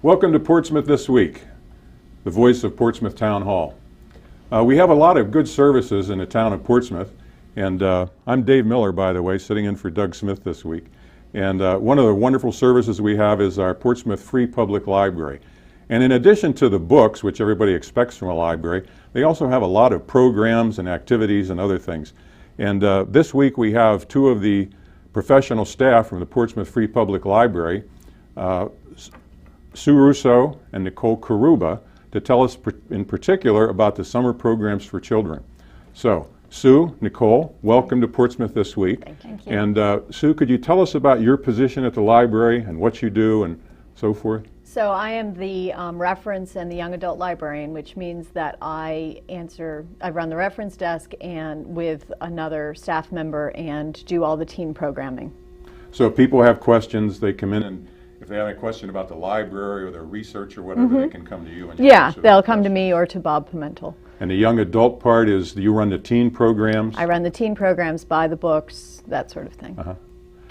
Welcome to Portsmouth This Week, the voice of Portsmouth Town Hall. We have a lot of good services in the town of Portsmouth, and I'm Dave Miller, by the way, sitting in for Doug Smith this week. And one of the wonderful services we have is our Portsmouth Free Public Library. And in addition to the books, which everybody expects from a library, they also have a lot of programs and activities and other things. And this week we have two of the professional staff from the Portsmouth Free Public Library, Sue Russo and Nicole Karuba, to tell us in particular about the summer programs for children. So, Sue, Nicole, welcome to Portsmouth This Week. Thank you. And Sue, could you tell us about your position at the library and what you do and so forth? So I am the reference and the young adult librarian, which means that I run the reference desk and with another staff member and do all the teen programming. So if people have questions, they come in, and if they have a question about the library or their research or whatever, they can come to you. And yeah, they'll come to me or to Bob Pimentel. And the young adult part is you run the teen programs? I run the teen programs, buy the books, that sort of thing.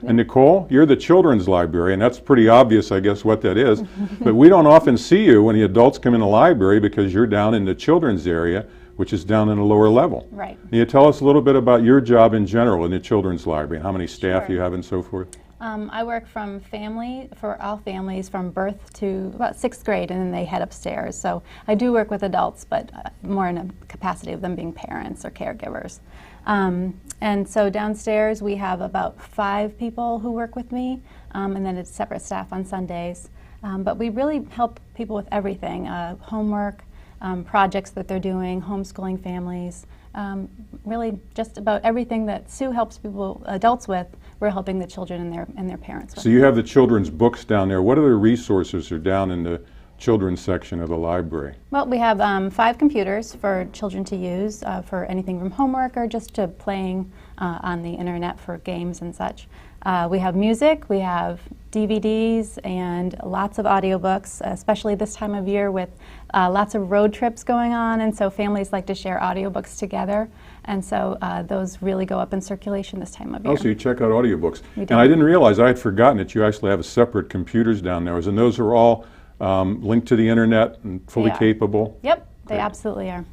And Nicole, you're the children's librarian. That's pretty obvious, I guess, what that is. But we don't often see you when the adults come in the library because you're down in the children's area, which is down in a lower level. Right. Can you tell us a little bit about your job in general in the children's library, and how many staff you have and so forth? I work for all families from birth to about 6th grade, and then they head upstairs. So I do work with adults, but more in a capacity of them being parents or caregivers. And so downstairs we have about 5 people who work with me, and then it's separate staff on Sundays. But we really help people with everything, homework, projects that they're doing, homeschooling families, really just about everything that Sue helps adults with, we're helping the children and their parents with. So you have the children's books down there. What other resources are down in the children's section of the library? Well, we have 5 computers for children to use for anything from homework or just to playing on the internet for games and such. We have music, we have DVDs, and lots of audiobooks, especially this time of year with lots of road trips going on, and so families like to share audiobooks together, and so those really go up in circulation this time of year. Oh, so you check out audiobooks. We do. And I didn't realize, I had forgotten that you actually have separate computers down there, and those are all linked to the internet and fully capable? Yep, they Great. Absolutely are.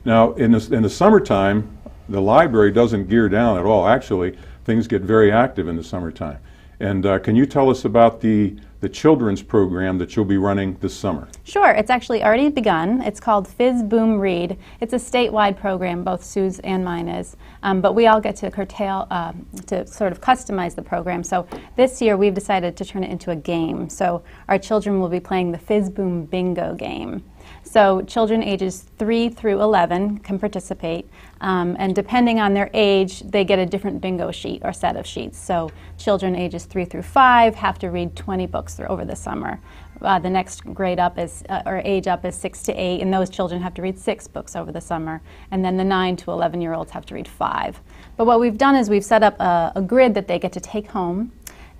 Now, in the summertime, the library doesn't gear down at all. Actually, things get very active in the summertime. And can you tell us about the children's program that you'll be running this summer? Sure, it's actually already begun. It's called Fizz Boom Read. It's a statewide program, both Sue's and mine is, but we all get to to sort of customize the program. So this year we've decided to turn it into a game. So our children will be playing the Fizz Boom Bingo game. So children ages 3 through 11 can participate, and depending on their age, they get a different bingo sheet or set of sheets. So children ages 3 through 5 have to read 20 books over the summer. The next grade up is, or age up is 6 to 8, and those children have to read 6 books over the summer. And then the 9 to 11-year-olds have to read 5. But what we've done is we've set up a grid that they get to take home,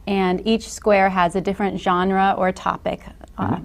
and each square has a different genre or topic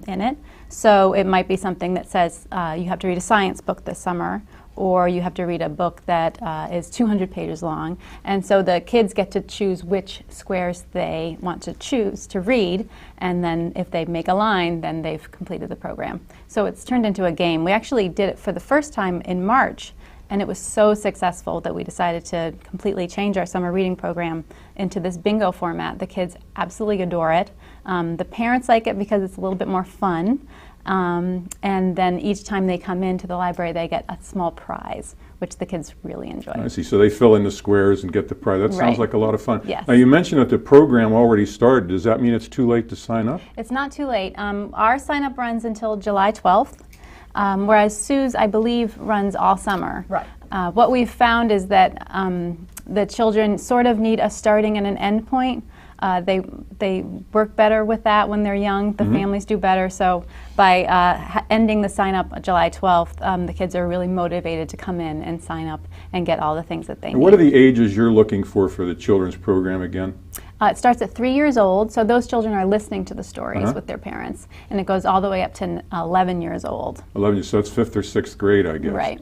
in it. So it might be something that says you have to read a science book this summer, or you have to read a book that is 200 pages long. And so the kids get to choose which squares they want to choose to read, and then if they make a line, then they've completed the program. So it's turned into a game. We actually did it for the first time in March, and it was so successful that we decided to completely change our summer reading program into this bingo format. The kids absolutely adore it. The parents like it because it's a little bit more fun. And then each time they come into the library, they get a small prize, which the kids really enjoy. I see. So they fill in the squares and get the prize. That sounds like a lot of fun. Yes. Now, you mentioned that the program already started. Does that mean it's too late to sign up? It's not too late. Our sign-up runs until July 12th, whereas Sue's, I believe, runs all summer. Right. What we've found is that the children sort of need a starting and an end point. They work better with that when they're young. The families do better. So by ending the sign up July 12th, the kids are really motivated to come in and sign up and get all the things that they need. What are the ages you're looking for the children's program again? It starts at 3 years old, so those children are listening to the stories with their parents, and it goes all the way up to 11 years old. 11, so it's 5th or 6th grade, I guess. Right.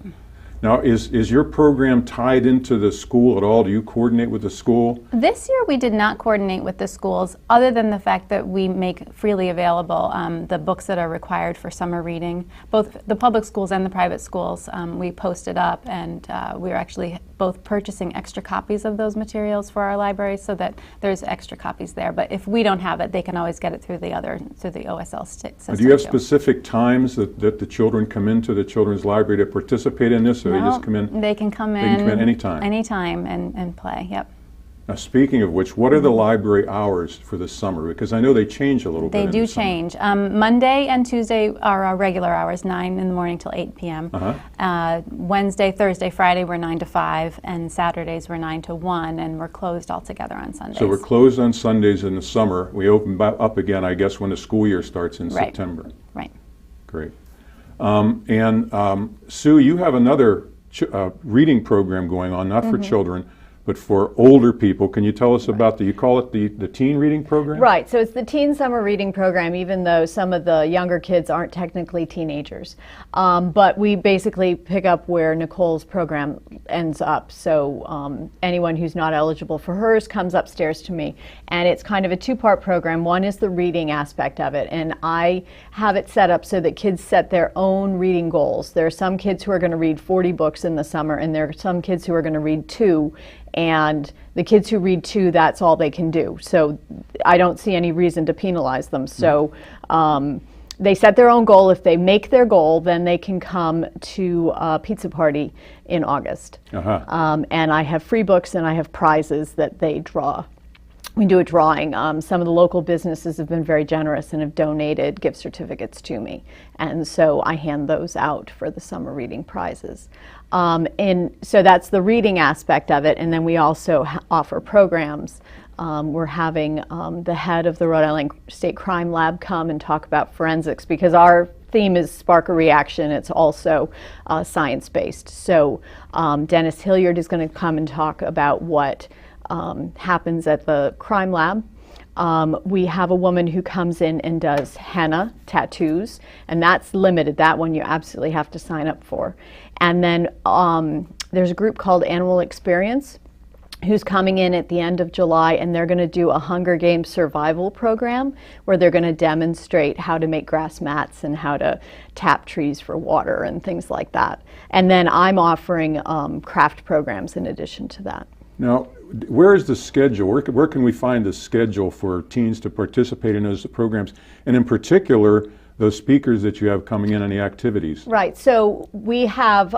Now, is your program tied into the school at all? Do you coordinate with the school? This year we did not coordinate with the schools, other than the fact that we make freely available the books that are required for summer reading. Both the public schools and the private schools, we posted up, and we're actually both purchasing extra copies of those materials for our library so that there's extra copies there. But if we don't have it, they can always get it through the OSL system. Do you have too. specific times that the children come into the children's library to participate in this, or they just come in? They can come They can come in anytime. Anytime and play. Yep. Now, speaking of which, what are the library hours for the summer? Because I know they change a little bit. They in do the summer. change. Monday and Tuesday are our regular hours, 9 in the morning till 8 p.m. Wednesday, Thursday, Friday we're 9 to 5, and Saturdays we're 9 to 1, and we're closed altogether on Sundays. So we're closed on Sundays in the summer. We open up again, I guess, when the school year starts in Right. September. Right. Great. Sue, you have another reading program going on, not for children, but for older people. Can you tell us about you call it the teen reading program? Right, so it's the Teen Summer Reading Program, even though some of the younger kids aren't technically teenagers. But we basically pick up where Nicole's program ends up. So anyone who's not eligible for hers comes upstairs to me. And it's kind of a two-part program. One is the reading aspect of it, and I have it set up so that kids set their own reading goals. There are some kids who are going to read 40 books in the summer, and there are some kids who are going to read 2. And the kids who read 2, that's all they can do. So I don't see any reason to penalize them. So they set their own goal. If they make their goal, then they can come to a pizza party in August. And I have free books and I have prizes that they draw. We do a drawing. Some of the local businesses have been very generous and have donated gift certificates to me. And so I hand those out for the summer reading prizes. And so that's the reading aspect of it. And then we also offer programs. We're having the head of the Rhode Island State Crime Lab come and talk about forensics, because our theme is spark a reaction. It's also science-based. So Dennis Hilliard is going to come and talk about what happens at the crime lab. We have a woman who comes in and does henna tattoos, and that's limited. That one you absolutely have to sign up for. And then there's a group called Animal Experience who's coming in at the end of July, and they're going to do a Hunger Games survival program where they're going to demonstrate how to make grass mats and how to tap trees for water and things like that. And then I'm offering craft programs in addition to that. Now, where is the schedule? Where can we find the schedule for teens to participate in those programs? And in particular, those speakers that you have coming in and the activities. Right, so we have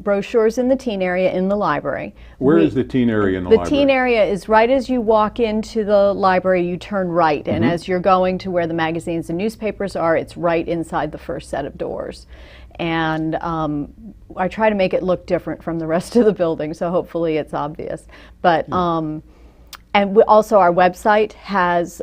brochures in the teen area in the library. Where is the teen area in the library? The teen area is right as you walk into the library, you turn right, and as you're going to where the magazines and newspapers are, it's right inside the first set of doors. And I try to make it look different from the rest of the building, so hopefully it's obvious. But and also our website has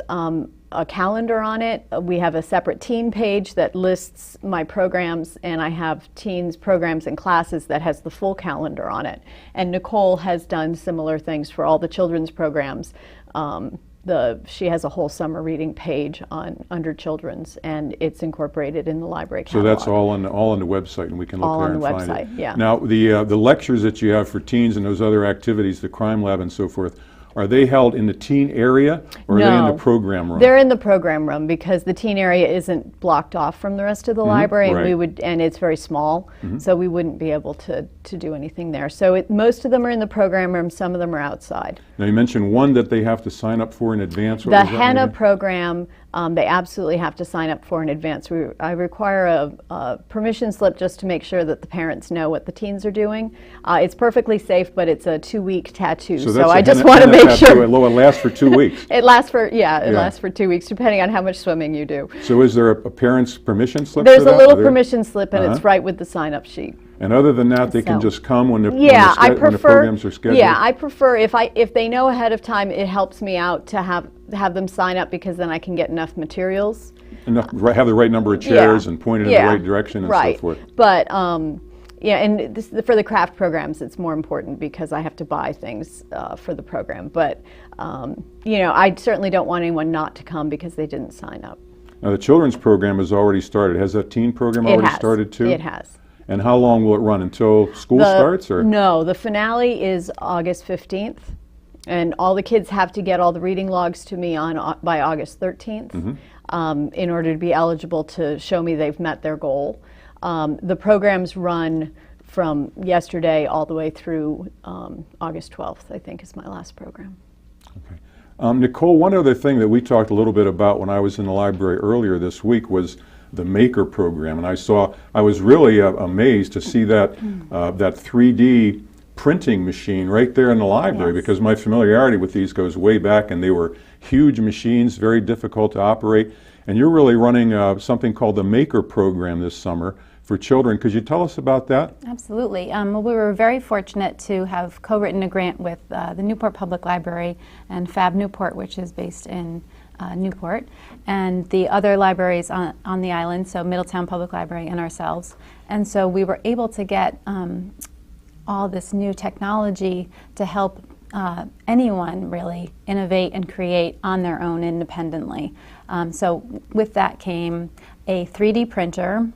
a calendar on it. We have a separate teen page that lists my programs, and I have teens programs and classes that has the full calendar on it. And Nicole has done similar things for all the children's programs. She has a whole summer reading page under children's, and it's incorporated in the library catalog. So that's all on the website, and we can look there and find it. All on the website, yeah. Now, the lectures that you have for teens and those other activities, the crime lab and so forth, are they held in the teen area, or are they in the program room? They're in the program room, because the teen area isn't blocked off from the rest of the library, and and it's very small, so we wouldn't be able to do anything there. So most of them are in the program room, some of them are outside. Now, you mentioned one that they have to sign up for in advance. The henna program, they absolutely have to sign up for in advance. I require a permission slip just to make sure that the parents know what the teens are doing. It's perfectly safe, but it's a 2-week tattoo, so I just want to make sure. It lasts for 2 weeks. It lasts for, lasts for 2 weeks, depending on how much swimming you do. So is there a parent's permission slip? There's a little permission slip, and it's right with the sign-up sheet. And other than that, they can just come when the programs are scheduled? Yeah, I prefer, if they know ahead of time, it helps me out to have them sign up, because then I can get enough materials. Have the right number of chairs and point it in the right direction and so forth. But and for the craft programs, it's more important because I have to buy things for the program. But I certainly don't want anyone not to come because they didn't sign up. Now, the children's program has already started. Has that teen program already started too? It has. And how long will it run, until school starts? Or? No, the finale is August 15th. And all the kids have to get all the reading logs to me by August 13th in order to be eligible to show me they've met their goal. The programs run from yesterday all the way through August 12th, I think is my last program. Okay. Nicole, one other thing that we talked a little bit about when I was in the library earlier this week was the Maker program. And I was really amazed to see that, that 3D printing machine right there in the library, Yes. because my familiarity with these goes way back, and they were huge machines, very difficult to operate. And you're really running something called the Maker program this summer for children. Could you tell us about that? Absolutely. Well, we were very fortunate to have co-written a grant with the Newport Public Library and Fab Newport, which is based in Newport, and the other libraries on the island, so Middletown Public Library and ourselves. And so we were able to get all this new technology to help anyone really innovate and create on their own independently. So with that came a 3D printer.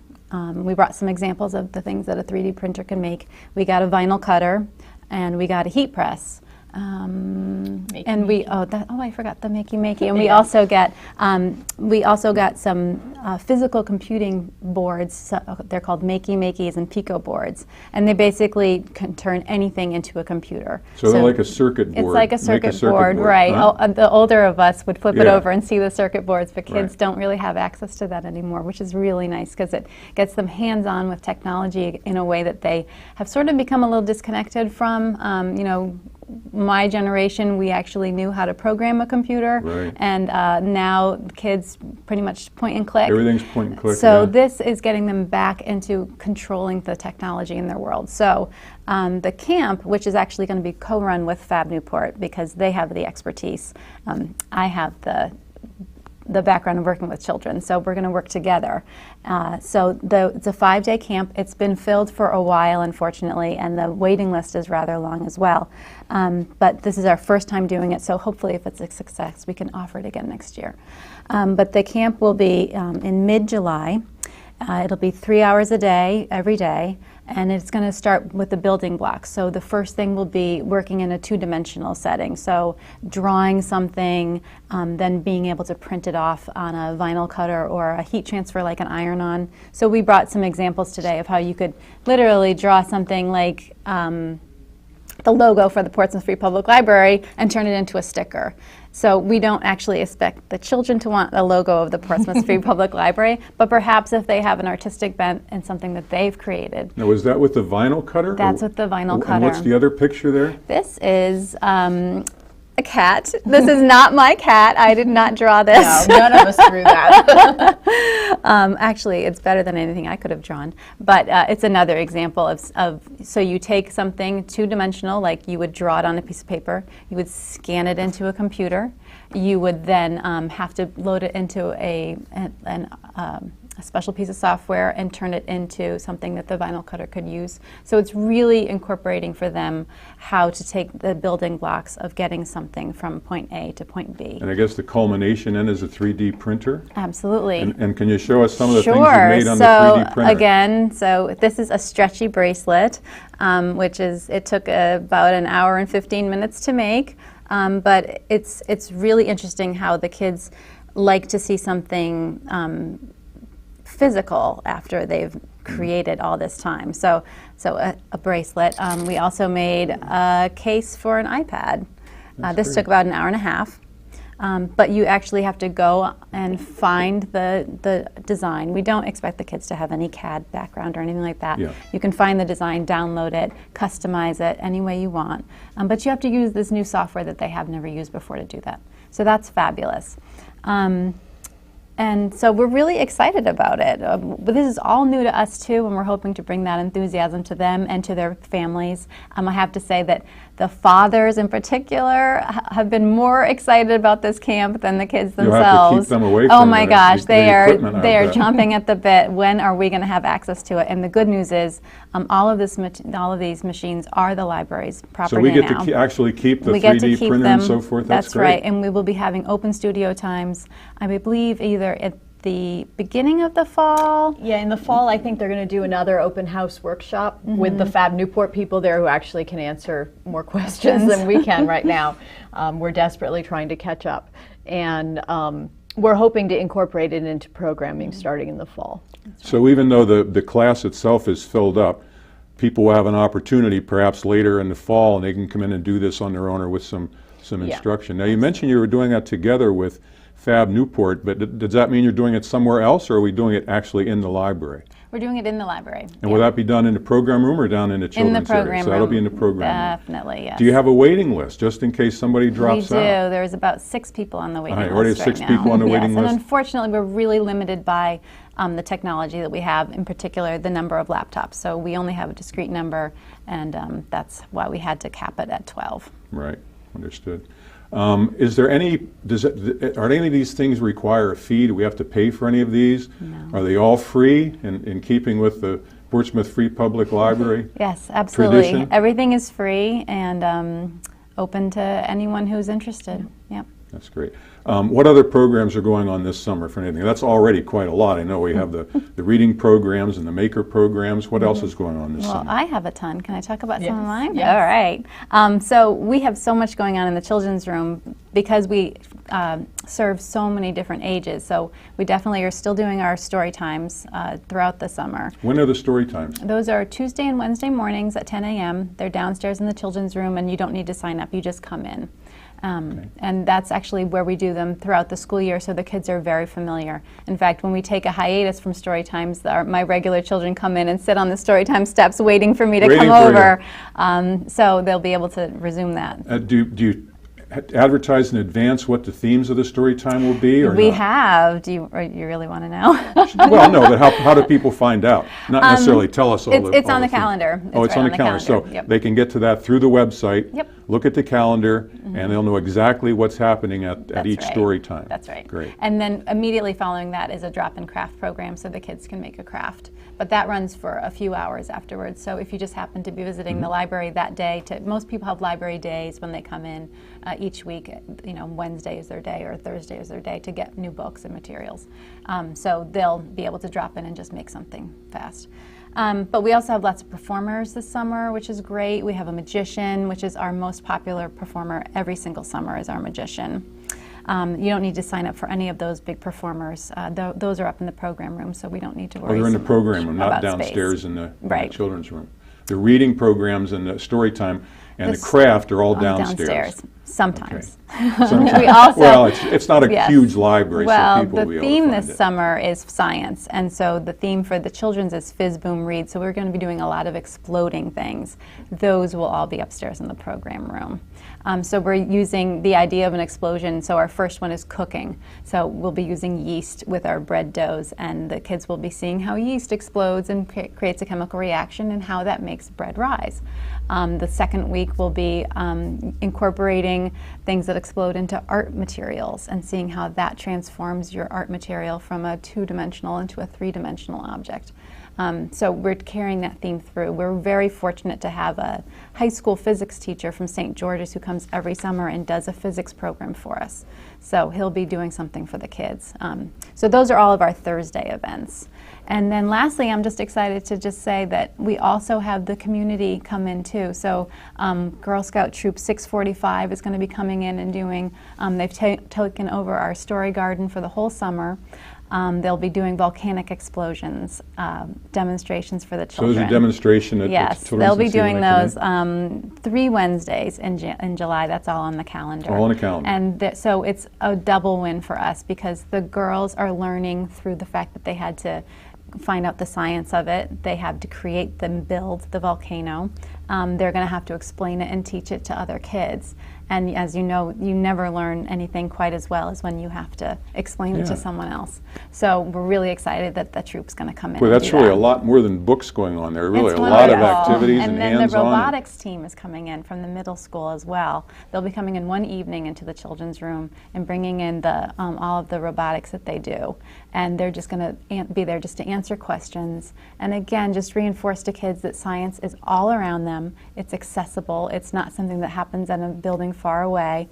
We brought some examples of the things that a 3D printer can make. We got a vinyl cutter, and we got a heat press. And I forgot the makey. And we also got some physical computing boards. So they're called makeys and Pico boards, and they basically can turn anything into a computer. So they're like a circuit board. It's like a circuit board, right? Huh? The older of us would flip it Yeah. over and see the circuit boards, but kids Right. don't really have access to that anymore, which is really nice because it gets them hands-on with technology in a way that they have sort of become a little disconnected from. My generation, we actually knew how to program a computer, Right. and now kids pretty much point and click. Everything's point and click. So yeah. this is getting them back into controlling the technology in their world. So the camp, which is actually going to be co-run with Fab Newport because they have the expertise. I have the background of working with children, so we're going to work together. It's a 5-day camp. It's been filled for a while, unfortunately, and the waiting list is rather long as well. But this is our first time doing it, so hopefully if it's a success, we can offer it again next year. But the camp will be in mid-July. It'll be 3 hours a day, every day, and it's going to start with the building blocks. So the first thing will be working in a two-dimensional setting. So drawing something, then being able to print it off on a vinyl cutter or a heat transfer like an iron-on. So we brought some examples today of how you could literally draw something like the logo for the Portsmouth Free Public Library and turn it into a sticker. So we don't actually expect the children to want a logo of the Portsmouth Free Public Library, but perhaps if they have an artistic bent and something that they've created. Now, was that with the vinyl cutter? That's with the vinyl cutter. And what's the other picture there? This is a cat. This is not my cat. I did not draw this. No, none of us drew that. Actually, it's better than anything I could have drawn. But it's another example of so you take something two-dimensional, like you would draw it on a piece of paper, you would scan it into a computer, you would then have to load it into a special piece of software and turn it into something that the vinyl cutter could use. So it's really incorporating for them how to take the building blocks of getting something from point A to point B. And I guess the culmination then is a 3D printer? Absolutely. And can you show us some of the things you Sure. made on the 3D printer? Again, so this is a stretchy bracelet, it took about an hour and 15 minutes to make, but it's really interesting how the kids like to see something physical after they've created all this time. So a bracelet. We also made a case for an iPad. This took about an hour and a half. But you actually have to go and find the design. We don't expect the kids to have any CAD background or anything like that. Yeah. You can find the design, download it, customize it any way you want. But you have to use this new software that they have never used before to do that. So that's fabulous. And so we're really excited about it. But this is all new to us too, and we're hoping to bring that enthusiasm to them and to their families. I have to say that the fathers in particular have been more excited about this camp than the kids themselves. You'll have to keep them away oh from my the- gosh, the they equipment, I are bet. chomping at the bit. When are we going to have access to it? And the good news is all of these machines are the library's property So we get now. to actually keep the We get to 3D keep printer them. and so forth? That's great. right, and we will be having open studio times. I believe either at the beginning of the fall. Yeah, in the fall, I think they're going to do another open house workshop with the Fab Newport people there who actually can answer more questions than we can right now. We're desperately trying to catch up. And we're hoping to incorporate it into programming starting in the fall. So even though the class itself is filled up, people will have an opportunity perhaps later in the fall, and they can come in and do this on their own or with some instruction. Now, you mentioned you were doing that together with Fab Newport, but does that mean you're doing it somewhere else, or are we doing it actually in the library? We're doing it in the library. And will that be done in the program room or down in the children's area? program So that'll room. be in the program room. Definitely, yes. Do you have a waiting list just in case somebody drops We do. out? There's about 6 people on the waiting list already have right 6 now. people on the waiting yes, list? And unfortunately, we're really limited by the technology that we have, in particular the number of laptops. So we only have a discrete number, and that's why we had to cap it at 12. Right, understood. Is there any, are any of these things require a fee? Do we have to pay for any of these? No. Are they all free in keeping with the Portsmouth Free Public Library? Yes, absolutely. Tradition? Everything is free and open to anyone who's interested. Yep. That's great. What other programs are going on this summer for anything? That's already quite a lot. I know we have the reading programs and the maker programs. What else is going on this Well, summer? I have a ton. Can I talk about some of Yes. mine? Yes. All right. So we have so much going on in the children's room because we serve so many different ages. So we definitely are still doing our story times throughout the summer. When are the story times? Those are Tuesday and Wednesday mornings at 10 a.m. They're downstairs in the children's room, and you don't need to sign up. You just come in. And that's actually where we do them throughout the school year, so the kids are very familiar. In fact, when we take a hiatus from story times, my regular children come in and sit on the story time steps waiting for me to come over. So they'll be able to resume that. Do you advertise in advance what the themes of the story time will be, or We not? have. Do you really want to know? Well, no, but how do people find out? Not necessarily tell us all It's all on the things. calendar. Oh, it's right on the calendar. So Yep. they can get to that through the website, Yep. look at the calendar, and they'll know exactly what's happening at That's each right. story time. That's right. Great. And then immediately following that is a drop-in craft program, so the kids can make a craft. But that runs for a few hours afterwards. So if you just happen to be visiting the library that day, most people have library days when they come in each week. Wednesday is their day or Thursday is their day to get new books and materials. So they'll be able to drop in and just make something fast. But we also have lots of performers this summer, which is great. We have a magician, which is our most popular performer every single summer is our magician. You don't need to sign up for any of those big performers. Those are up in the program room, so we don't need to worry. They're in the so program much room, not about downstairs space. in the Right. children's room. The reading programs and the story time and the This- craft are all downstairs. Sometimes. Sometimes. We also, Well, it's not a yes. huge library, Well, so people will be the able theme to find this it. summer is science, and so the theme for the children's is Fizz, Boom, Read. So we're going to be doing a lot of exploding things. Those will all be upstairs in the program room. So we're using the idea of an explosion. So our first one is cooking. So we'll be using yeast with our bread doughs, and the kids will be seeing how yeast explodes and creates a chemical reaction and how that makes bread rise. The second week will be incorporating things that explode into art materials and seeing how that transforms your art material from a 2-dimensional into a 3-dimensional object. So we're carrying that theme through. We're very fortunate to have a high school physics teacher from St. George's who comes every summer and does a physics program for us. So he'll be doing something for the kids. So those are all of our Thursday events. And then lastly, I'm just excited to just say that we also have the community come in too. So Girl Scout Troop 645 is going to be coming in and doing, they've taken over our story garden for the whole summer. They'll be doing volcanic explosions, demonstrations for the So children. there's a demonstration at Yes, the children's they'll be and see when doing they come those 3 Wednesdays in July. That's all on the calendar. All on the calendar. And so it's a double win for us because the girls are learning through the fact that they had to find out the science of it. They have to create and build the volcano. They're going to have to explain it and teach it to other kids. And as you know, you never learn anything quite as well as when you have to explain it to Yeah. someone else. So we're really excited that the troop's going to come in. Well, and that's do really that. a lot more than books going on there. Really, It's a lot of wonderful. activities and then the hands-on. robotics team is coming in from the middle school as well. They'll be coming in one evening into the children's room and bringing in the all of the robotics that they do. And they're just going to be there just to answer questions. And again, just reinforce to kids that science is all around them. It's accessible. It's not something that happens in a building far away.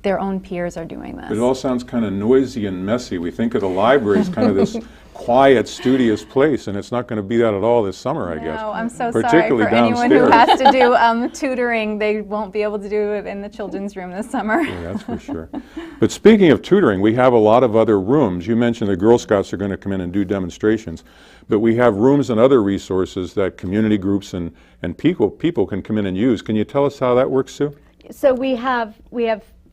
their own peers are doing this. It all sounds kind of noisy and messy. We think of the library as kind of this quiet, studious place, and it's not going to be that at all this summer, I guess. No, I'm so sorry Particularly for anyone who downstairs. has to do tutoring. They won't be able to do it in the children's room this summer. Yeah, that's for sure. But speaking of tutoring, we have a lot of other rooms. You mentioned the Girl Scouts are going to come in and do demonstrations, but we have rooms and other resources that community groups and people can come in and use. Can you tell us how that works, Sue? So we have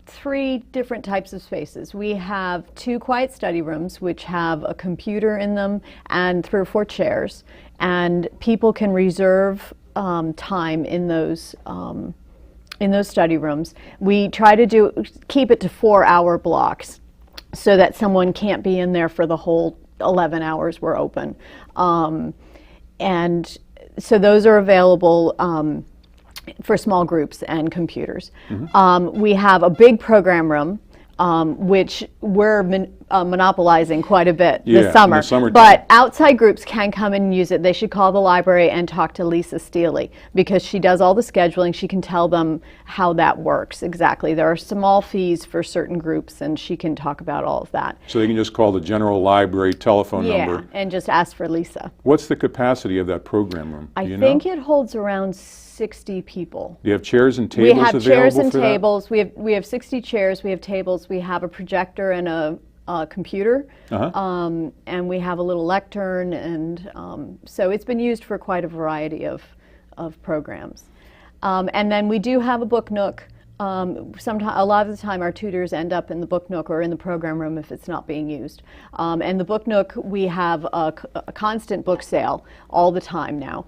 3 different types of spaces. We have 2 quiet study rooms, which have a computer in them and 3 or 4 chairs, and people can reserve time in those study rooms. We try to keep it to 4-hour blocks, so that someone can't be in there for the whole 11 hours we're open, and so those are available for small groups and computers. We have a big program room, which we're monopolizing quite a bit this summer. In the summertime. But outside groups can come and use it. They should call the library and talk to Lisa Steely, because she does all the scheduling. She can tell them how that works exactly. There are small fees for certain groups, and she can talk about all of that. So they can just call the general library telephone Yeah, number. and just ask for Lisa. What's the capacity of that program room? Do I you think know? it holds around 60 people. Do you have chairs and We tables have available chairs and for that? tables. We have 60 chairs. We have tables. We have a projector and a computer, and we have a little lectern, and so it's been used for quite a variety of programs. And then we do have a book nook. A lot of the time our tutors end up in the book nook or in the program room if it's not being used. And the book nook, we have a constant book sale all the time now.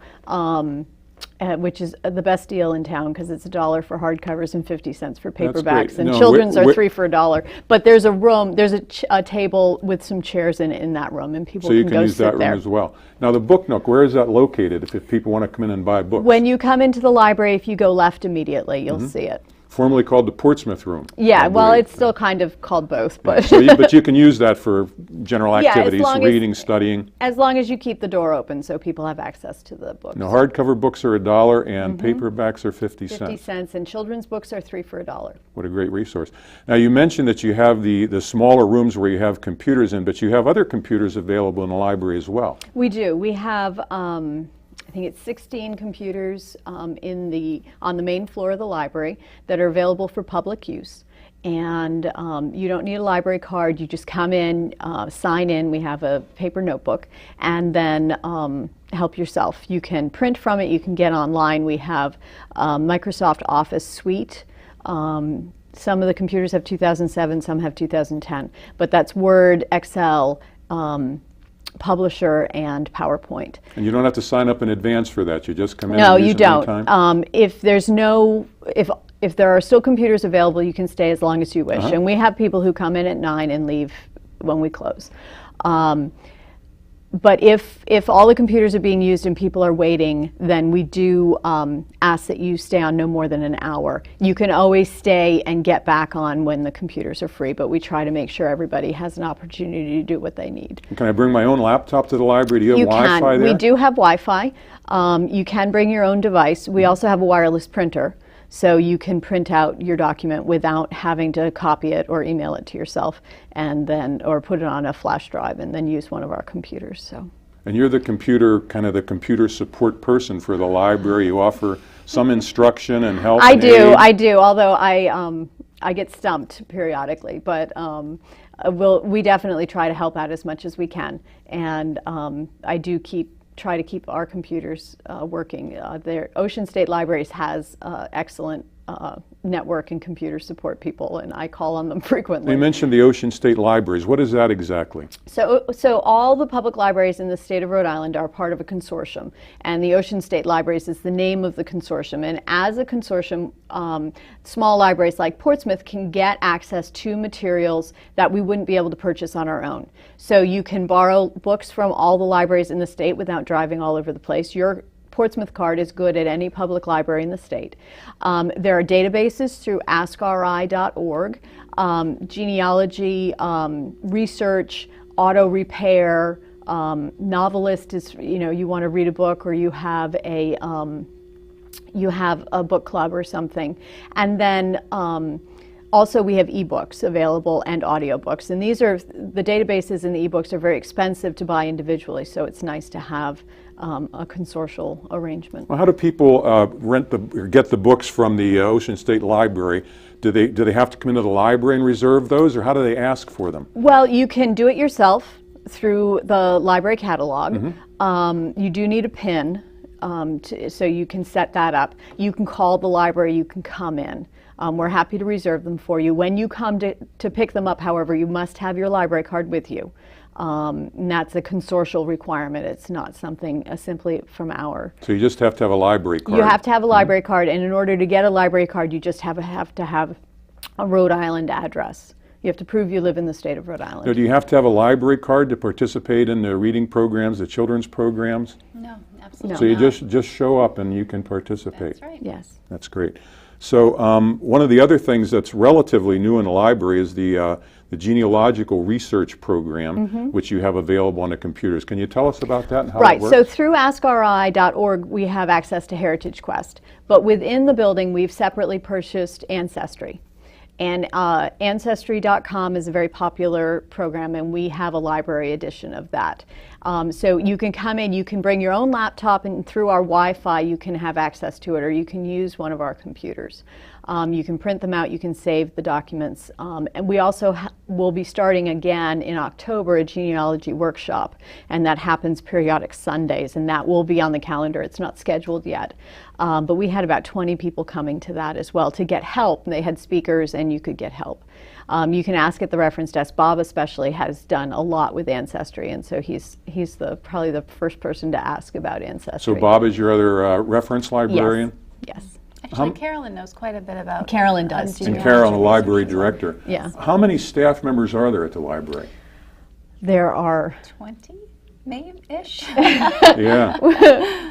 Which is the best deal in town, because it's $1 for hardcovers and 50 cents for That's paperbacks, great. and No, children's are we're- 3 for $1. But there's a room, there's a table with some chairs in that room, and people So you can can go use sit that room there. as well. Now the book nook, where is that located if people want to come in and buy books? When you come into the library, if you go left immediately, you'll see it. Formerly called the Portsmouth Room. Yeah, I well, believe. it's still kind of called both, but But you can use that for general Yeah, as activities, long as- reading, studying. as long as you keep the door open so people have access to the books. Now hardcover books are $1 and paperbacks are 50 50 cents. cents, and children's books are 3 for $1. What a great resource. Now you mentioned that you have the smaller rooms where you have computers in, but you have other computers available in the library as well. We do. We have, I think it's 16 computers on the main floor of the library that are available for public use. And you don't need a library card. You just come in, sign in. We have a paper notebook, and then help yourself. You can print from it. You can get online. We have Microsoft Office Suite. Some of the computers have 2007, some have 2010. But that's Word, Excel, Publisher, and PowerPoint. And you don't have to sign up in advance for that. You just come in No, and you use it don't. anytime? If there are still computers available, you can stay as long as you wish. And we have people who come in at 9 and leave when we close. But if all the computers are being used and people are waiting, then we do ask that you stay on no more than an hour. You can always stay and get back on when the computers are free, but we try to make sure everybody has an opportunity to do what they need. Can I bring my own laptop to the library? Do you have Wi-Fi can. there? We do have Wi-Fi. You can bring your own device. We also have a wireless printer, so you can print out your document without having to copy it or email it to yourself, and then or put it on a flash drive and then use one of our computers. So. And you're the computer support person for the library. You offer some instruction and help. I and do. aid. I do. Although I get stumped periodically, but we definitely try to help out as much as we can, and I do try to keep our computers working. Ocean State Libraries has excellent network and computer support people, and I call on them frequently. You mentioned the Ocean State Libraries. What is that exactly? So all the public libraries in the state of Rhode Island are part of a consortium, and the Ocean State Libraries is the name of the consortium. And as a consortium, small libraries like Portsmouth can get access to materials that we wouldn't be able to purchase on our own. So you can borrow books from all the libraries in the state without driving all over the place. Your Portsmouth card is good at any public library in the state. There are databases through askri.org, genealogy, research, auto repair, novelist is, you want to read a book, or you have a book club or something. And then Also, we have ebooks available and audiobooks, and these are, the databases and the ebooks are very expensive to buy individually, so it's nice to have a consortial arrangement. Well, how do people rent or get the books from the Ocean State Library? Do they have to come into the library and reserve those, or how do they ask for them? Well, you can do it yourself through the library catalog. You do need a PIN, so you can set that up. You can call the library, you can come in. We're happy to reserve them for you. When you come to pick them up, however, you must have your library card with you. And that's a consortial requirement. It's not something simply from our... So you just have to have a library card? You have to have a library card, and in order to get a library card, you just have to have a Rhode Island address. You have to prove you live in the state of Rhode Island. Now, do you have to have a library card to participate in the reading programs, the children's programs? No, absolutely So you not. just show up and you can participate? That's right. Yes. That's great. So one of the other things that's relatively new in the library is the genealogical research program, which you have available on the computers. Can you tell us about that and how Right, it works? so through askri.org we have access to Heritage Quest, but within the building we've separately purchased Ancestry. And Ancestry.com is a very popular program, and we have a library edition of that. So you can come in, you can bring your own laptop, and through our Wi-Fi you can have access to it, or you can use one of our computers. You can print them out, you can save the documents. And we also will be starting again in October a genealogy workshop, and that happens periodic Sundays, and that will be on the calendar. It's not scheduled yet. But we had about 20 people coming to that as well to get help. They had speakers and you could get help. You can ask at the reference desk. Bob especially has done a lot with Ancestry, and so he's probably the first person to ask about Ancestry. So Bob is your other reference librarian? Yes. Actually, Carolyn knows quite a bit about Carolyn does, too. And Carolyn, the library director. Yeah. How many staff members are there at the library? There are 20, maybe-ish. Yeah.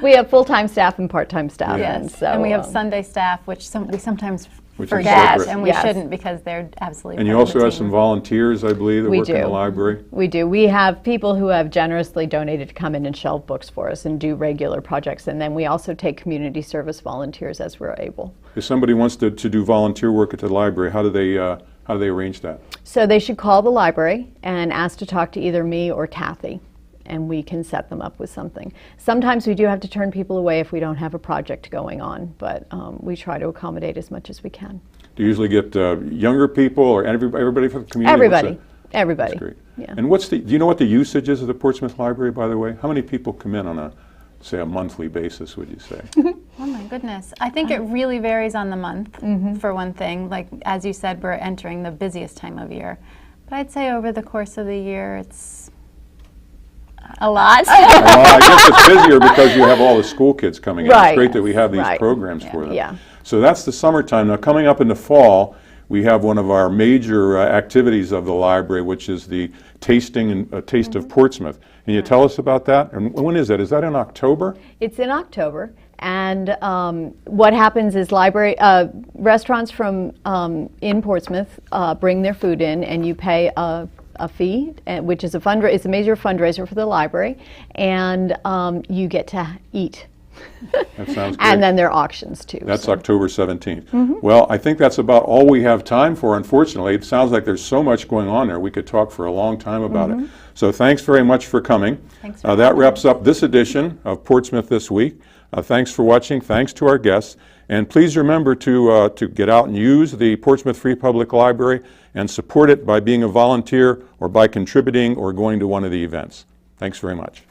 we have full-time staff and part-time staff. Yeah. And, so, and we have Sunday staff, which we sometimes Which is forget, separate. and we Yes. shouldn't because they're absolutely And you part of also the have team. some volunteers, I believe, that We work in the do. library? We do. We have people who have generously donated to come in and shelve books for us and do regular projects, and then we also take community service volunteers as we're able. If somebody wants to do volunteer work at the library, how do they arrange that? So they should call the library and ask to talk to either me or Kathy, and we can set them up with something. Sometimes we do have to turn people away if we don't have a project going on, but we try to accommodate as much as we can. Do you usually get younger people or everybody from the community? Everybody. Everybody. That's great. Yeah. And do you know what the usage is of the Portsmouth Library, by the way? How many people come in on say a monthly basis, would you say? Oh my goodness. I think it really varies on the month, for one thing. Like, as you said, we're entering the busiest time of year. But I'd say over the course of the year, it's a lot. Well, I guess it's busier because you have all the school kids coming in. Right. It's great that we have these Right. programs for them. Yeah. So that's the summertime. Now, coming up in the fall, we have one of our major activities of the library, which is the tasting and taste of Portsmouth. Can you tell us about that? And when is that? Is that in October? It's in October, and what happens is restaurants from in Portsmouth bring their food in, and you pay a fee, which is it's a major fundraiser for the library, and you get to eat. That sounds great. And then there are auctions too. That's so. October 17th. Well, I think that's about all we have time for, unfortunately. It sounds like there's so much going on there. We could talk for a long time about it. So thanks very much for coming. Thanks for that having wraps up this edition of Portsmouth This Week. Thanks for watching. Thanks to our guests. And please remember to get out and use the Portsmouth Free Public Library and support it by being a volunteer or by contributing or going to one of the events. Thanks very much.